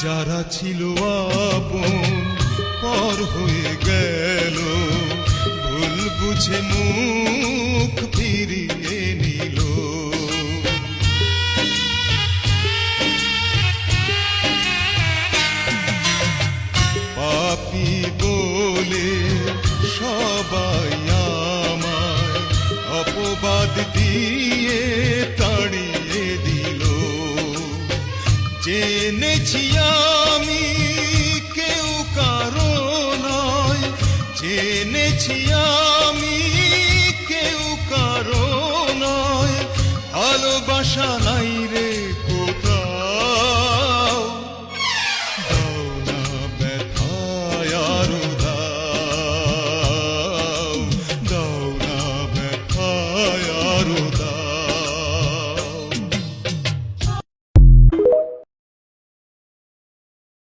যারা ছিল আপন পর হয়ে গেল, ভুল বুঝে মুখ ফিরিয়ে নিল। পাপী বলে সবাই আমায় অপবাদ দিয়ে তাড়িয়ে দিল। জেনেছি আমি কেউ কারো নয়, জেনেছি আমি কেউ কারো নয়, ভালোবাসা নাই রে